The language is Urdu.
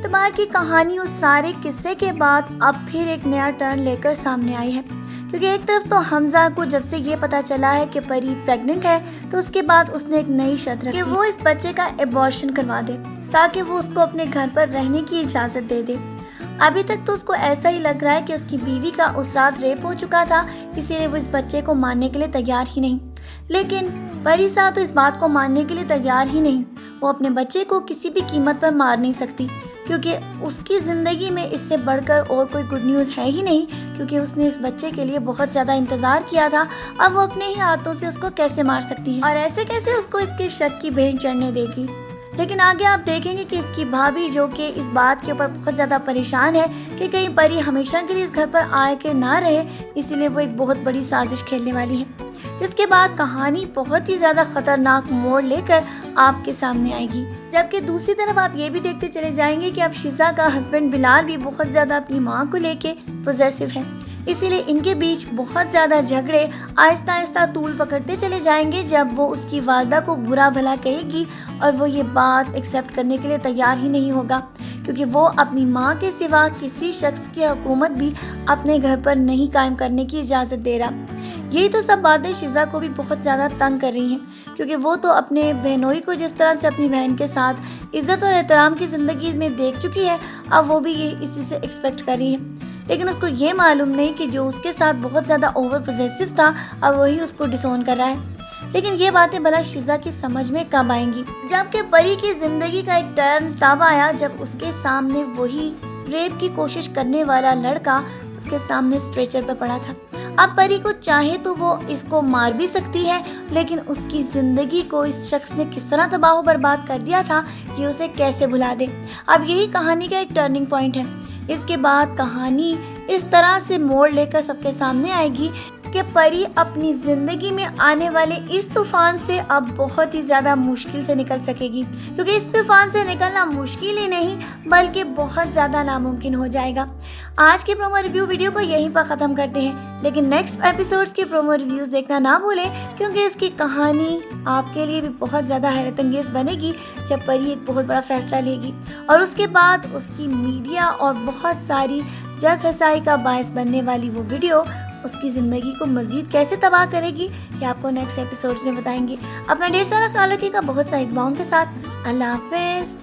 اعتبار کی کہانی اس سارے قصے کے بعد اب پھر ایک نیا ٹرن لے کر سامنے آئی ہے، کیونکہ ایک طرف تو حمزہ کو جب سے یہ پتا چلا ہے کہ پری پریگننٹ ہے تو اس کے بعد اس نے ایک نئی شرط رکھی کہ وہ اس بچے کا ایبارشن کروا دے تاکہ وہ اس کو اپنے گھر پر رہنے کی اجازت دے دے۔ ابھی تک تو اس کو ایسا ہی لگ رہا ہے کہ اس کی بیوی کا اس رات ریپ ہو چکا تھا، اسی لیے وہ اس بچے کو ماننے کے لیے تیار ہی نہیں، لیکن پری صاحب تو اس بات کو ماننے کے لیے تیار ہی نہیں۔ وہ اپنے بچے کو کسی بھی قیمت پر مار نہیں سکتی، کیونکہ اس کی زندگی میں اس سے بڑھ کر اور کوئی گڈ نیوز ہے ہی نہیں، کیونکہ اس نے اس بچے کے لیے بہت زیادہ انتظار کیا تھا۔ اب وہ اپنے ہی ہاتھوں سے اس کو کیسے مار سکتی ہے اور ایسے کیسے اس کو اس کے شک کی بھین چڑھنے دے گی۔ لیکن آگے آپ دیکھیں گے کہ اس کی بھابھی جو کہ اس بات کے اوپر بہت زیادہ پریشان ہے کہ کہیں پری ہمیشہ کے لیے اس گھر پر آئے کہ نہ رہے، اسی لیے وہ ایک بہت بڑی سازش کھیلنے والی ہے، جس کے بعد کہانی بہت ہی زیادہ خطرناک موڑ لے کر آپ کے سامنے آئے گی۔ جبکہ دوسری طرف آپ یہ بھی دیکھتے چلے جائیں گے کہ اب شیزا کا ہسبینڈ بلال بھی بہت زیادہ اپنی ماں کو لے کے پوزیسو ہے، اسی لیے ان کے بیچ بہت زیادہ جھگڑے آہستہ آہستہ طول پکڑتے چلے جائیں گے جب وہ اس کی والدہ کو برا بھلا کہے گی اور وہ یہ بات ایکسیپٹ کرنے کے لیے تیار ہی نہیں ہوگا، کیونکہ وہ اپنی ماں کے سوا کسی شخص کی حکومت بھی اپنے گھر پر نہیں قائم کرنے کی اجازت دے رہا۔ یہی تو سب باتیں شیزا کو بھی بہت زیادہ تنگ کر رہی ہیں، کیونکہ وہ تو اپنے بہنوئی کو جس طرح سے اپنی بہن کے ساتھ عزت اور احترام کی زندگی میں دیکھ چکی ہے، اب وہ بھی یہ اسی سے ایکسپیکٹ کر رہی ہے، لیکن اس کو یہ معلوم نہیں کہ جو اس کے ساتھ بہت زیادہ اوور پوزیسو تھا اب وہی اس کو ڈسون کر رہا ہے۔ لیکن یہ باتیں بھلا شیزا کی سمجھ میں کب آئیں گی؟ جبکہ پری کی زندگی کا ایک ٹرن تب آیا جب اس کے سامنے وہی ریپ کی کوشش کرنے والا لڑکا اس کے سامنے اسٹریچر پہ پڑا تھا۔ اب پری کو چاہے تو وہ اس کو مار بھی سکتی ہے، لیکن اس کی زندگی کو اس شخص نے کس طرح تباہ و برباد کر دیا تھا یہ اسے کیسے بھلا دے۔ اب یہی کہانی کا ایک ٹرننگ پوائنٹ ہے۔ اس کے بعد کہانی اس طرح سے موڑ لے کر سب کے سامنے آئے گی کہ پری اپنی زندگی میں آنے والے اس طوفان سے اب بہت ہی زیادہ مشکل سے نکل سکے گی، کیونکہ اس طوفان سے نکلنا مشکل ہی نہیں بلکہ بہت زیادہ ناممکن ہو جائے گا۔ آج کی پرومو ریویو ویڈیو کو یہیں پر ختم کرتے ہیں، لیکن نیکسٹ ایپیسوڈز کی پرومو ریویوز دیکھنا نہ بھولیں، کیونکہ اس کی کہانی آپ کے لیے بھی بہت زیادہ حیرت انگیز بنے گی جب پری ایک بہت بڑا فیصلہ لے گی اور اس کے بعد اس کی میڈیا اور بہت ساری جگ ہسائی کا باعث بننے والی وہ ویڈیو اس کی زندگی کو مزید کیسے تباہ کرے گی یہ آپ کو نیکسٹ ایپیسوڈز میں بتائیں گے۔ اپنا ڈھیر سارا خیال رکھیے گا بہت ساری دعاؤں کے ساتھ۔ اللہ حافظ۔